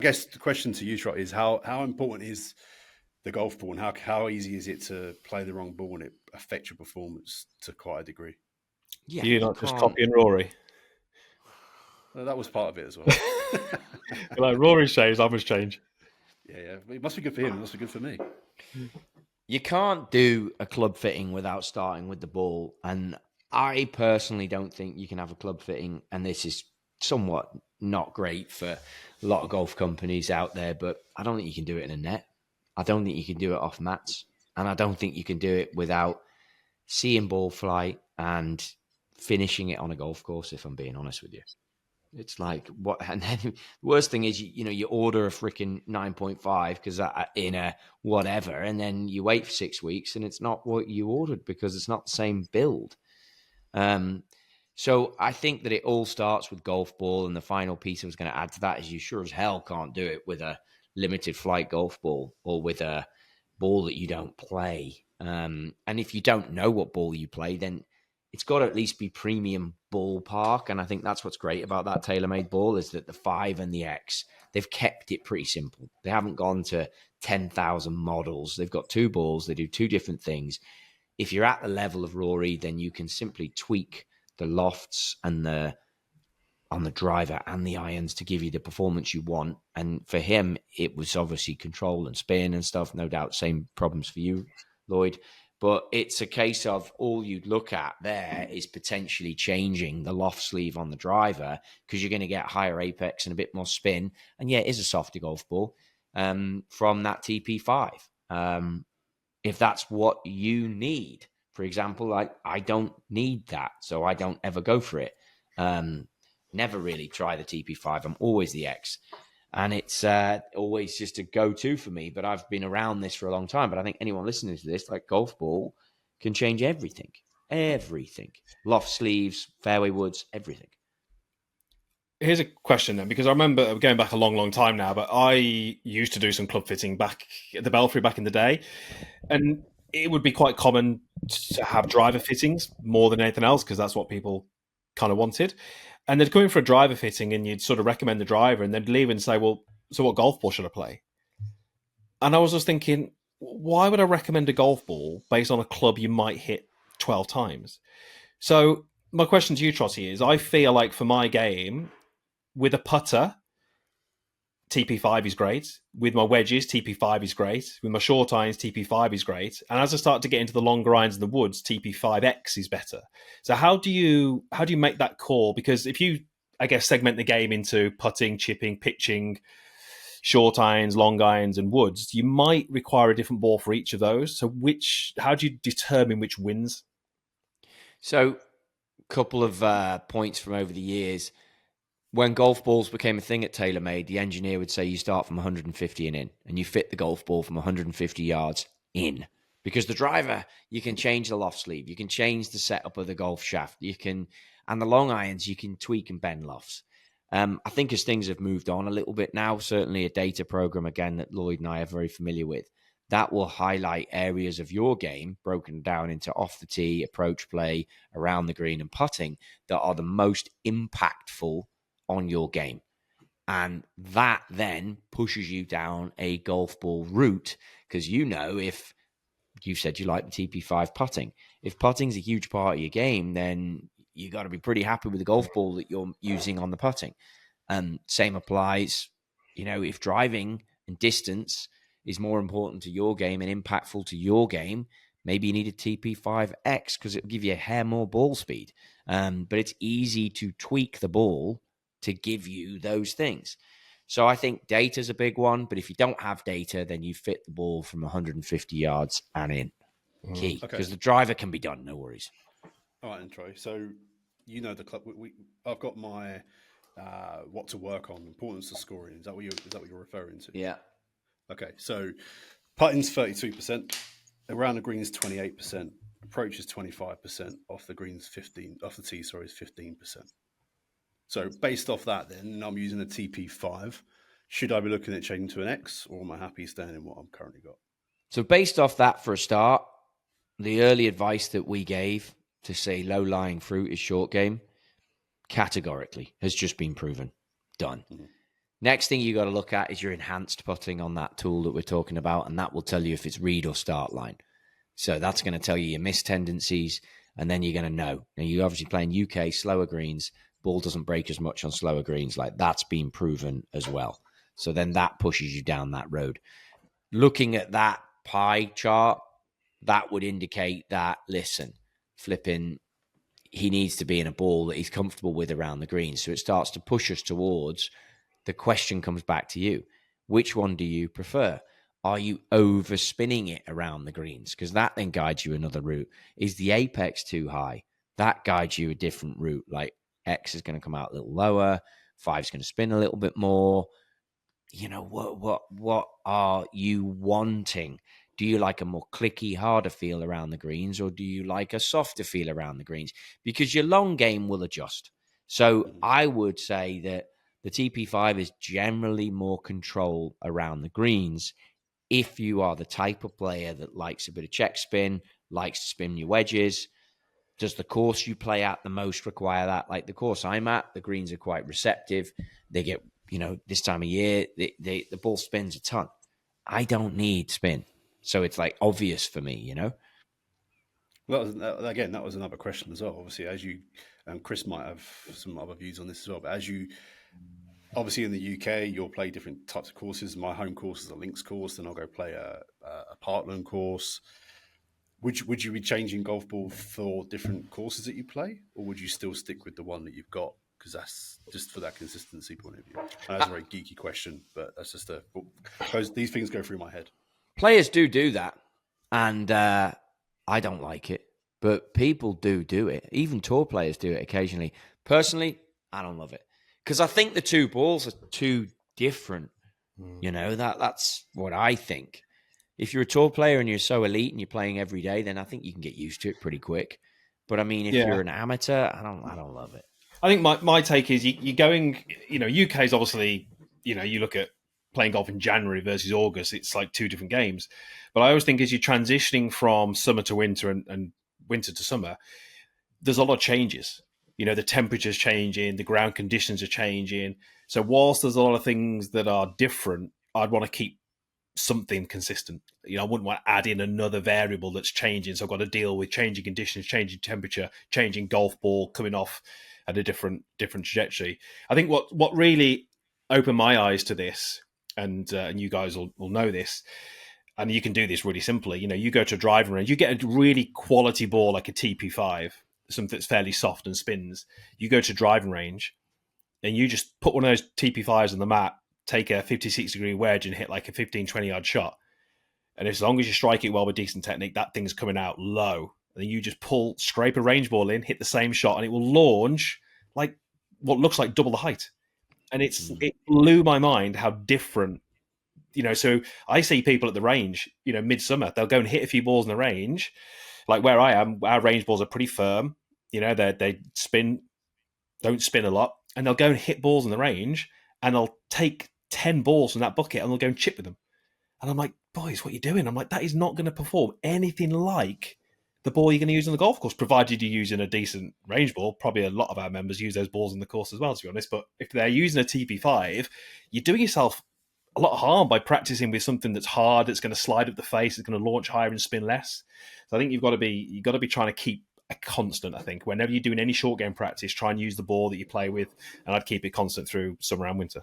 guess the question to you, Trot, is how important is the golf ball, and how easy is it to play the wrong ball and it affect your performance to quite a degree? Yeah, You're you not just can't. copying Rory. Well, that was part of it as well. Like Rory's changed, I must change. Yeah. It must be good for him. It must be good for me. You can't do a club fitting without starting with the ball. And I personally don't think you can have a club fitting, and this is somewhat not great for a lot of golf companies out there, but I don't think you can do it in a net. I don't think you can do it off mats. And I don't think you can do it without seeing ball flight and finishing it on a golf course, if I'm being honest with you. It's like what, and then the worst thing is you order a freaking 9.5 because in a whatever, and then you wait for 6 weeks and it's not what you ordered because it's not the same build. So I think that it all starts with golf ball, and the final piece I was going to add to that is you sure as hell can't do it with a limited flight golf ball or with a ball that you don't play. And if you don't know what ball you play, then it's got to at least be premium ballpark. And I think that's what's great about that TaylorMade ball is that the 5 and the X, they've kept it pretty simple. They haven't gone to 10,000 models. They've got 2 balls. They do 2 different things. If you're at the level of Rory, then you can simply tweak the lofts and on the driver and the irons to give you the performance you want. And for him, it was obviously control and spin and stuff. No doubt, same problems for you, Lloyd. But it's a case of all you'd look at there is potentially changing the loft sleeve on the driver because you're going to get higher apex and a bit more spin. And yeah, it is a softer golf ball from that TP5. If that's what you need, for example, I don't need that, so I don't ever go for it. Never really try the TP5. I'm always the X. And it's always just a go-to for me. But I've been around this for a long time. But I think anyone listening to this, like golf ball, can change everything. Everything. Loft sleeves, fairway woods, everything. Here's a question then, because I remember going back a long, long time now, but I used to do some club fitting back at the Belfry back in the day. And it would be quite common to have driver fittings more than anything else because that's what people kind of wanted. And they'd come in for a driver fitting and you'd sort of recommend the driver and they'd leave and say, well, so what golf ball should I play? And I was just thinking, why would I recommend a golf ball based on a club you might hit 12 times? So my question to you, Trotty, is I feel like for my game, with a putter, TP5 is great. With my wedges, TP5 is great. With my short irons, TP5 is great. And as I start to get into the longer irons in the woods, TP5X is better. So how do you make that call? Because if you, I guess, segment the game into putting, chipping, pitching, short irons, long irons, and woods, you might require a different ball for each of those. So how do you determine which wins? So a couple of points from over the years. When golf balls became a thing at TaylorMade, the engineer would say you start from 150 and in, and you fit the golf ball from 150 yards in. Because the driver, you can change the loft sleeve, you can change the setup of the golf shaft, and the long irons, you can tweak and bend lofts. I think as things have moved on a little bit now, certainly a data program, again, that Lloyd and I are very familiar with, that will highlight areas of your game broken down into off the tee, approach play, around the green and putting that are the most impactful on your game. And that then pushes you down a golf ball route because if you said you like the TP5 putting, if putting's a huge part of your game, then you got to be pretty happy with the golf ball that you're using on the putting. Same applies, if driving and distance is more important to your game and impactful to your game, maybe you need a TP5X because it'll give you a hair more ball speed. But it's easy to tweak the ball to give you those things. So I think data is a big one, but if you don't have data, then you fit the ball from 150 yards and in. Key, because the driver can be done, no worries. All right, then, Troy. So the club. I've got my what to work on, importance of scoring. Is that what you're referring to? Yeah. Okay, so putting's 32%, around the greens 28%, approach is 25%, off the greens 15%, off the tee, is 15%. So based off that, then I'm using a TP5. Should I be looking at changing to an X, or am I happy staying in what I've currently got? So based off that, for a start, the early advice that we gave to say low-lying fruit is short game, categorically has just been proven. Done. Mm-hmm. Next thing you got to look at is your enhanced putting on that tool that we're talking about, and that will tell you if it's read or start line. So that's going to tell you your miss tendencies, and then you're going to know. Now, you're obviously playing UK slower greens. Ball doesn't break as much on slower greens. Like, that's been proven as well. So then that pushes you down that road. Looking at that pie chart, that would indicate that, listen, flipping, he needs to be in a ball that he's comfortable with around the green. So it starts to push us towards, the question comes back to you. Which one do you prefer? Are you overspinning it around the greens? Because that then guides you another route. Is the apex too high? That guides you a different route. Like, X is going to come out a little lower, 5 is going to spin a little bit more. You know, what are you wanting? Do you like a more clicky, harder feel around the greens, or do you like a softer feel around the greens? Because your long game will adjust. So I would say that the TP5 is generally more control around the greens if you are the type of player that likes a bit of check spin, likes to spin your wedges. Does the course you play at the most require that? Like the course I'm at, the greens are quite receptive. They get, this time of year, the ball spins a ton. I don't need spin. So it's like obvious for me, Well, that was another question as well. Obviously, as you, Chris might have some other views on this as well, but as you, obviously in the UK, you'll play different types of courses. My home course is a links course, then I'll go play a Parkland course. Would you be changing golf ball for different courses that you play, or would you still stick with the one that you've got? Because that's just for that consistency point of view. And that's a very geeky question, but that's just these things go through my head. Players do that, and I don't like it, but people do it. Even tour players do it occasionally. Personally, I don't love it because I think the two balls are too different. That's what I think. If you're a tour player and you're so elite and you're playing every day, then I think you can get used to it pretty quick. But I mean, if you're an amateur, I don't love it. I think my take is you're going, UK is obviously, you look at playing golf in January versus August, it's like two different games. But I always think as you're transitioning from summer to winter and winter to summer, there's a lot of changes. The temperature's changing, the ground conditions are changing. So whilst there's a lot of things that are different, I'd want to keep something consistent. I wouldn't want to add in another variable that's changing. So I've got to deal with changing conditions, changing temperature, changing golf ball, coming off at a different trajectory. I think what really opened my eyes to this, and you guys will know this, and you can do this really simply. You go to a driving range, you get a really quality ball like a TP5, something that's fairly soft and spins. You go to a driving range, and you just put one of those TP5s on the mat, take a 56-degree wedge and hit like a 15, 20-yard shot. And as long as you strike it well with decent technique, that thing's coming out low. And then you just scrape a range ball in, hit the same shot, and it will launch like what looks like double the height. And it blew my mind how different, so I see people at the range, midsummer, they'll go and hit a few balls in the range. Like where I am, our range balls are pretty firm. They don't spin a lot. And they'll go and hit balls in the range, and they'll take 10 balls from that bucket and they'll go and chip with them. And I'm like, boys, what are you doing? I'm like, that is not going to perform anything like the ball you're going to use on the golf course, provided you're using a decent range ball. Probably a lot of our members use those balls in the course as well, to be honest. But if they're using a TP5, you're doing yourself a lot of harm by practicing with something that's hard, that's going to slide up the face, it's going to launch higher and spin less. So I think you've got to be trying to keep a constant. I think whenever you're doing any short game practice, try and use the ball that you play with, and I'd keep it constant through summer and winter.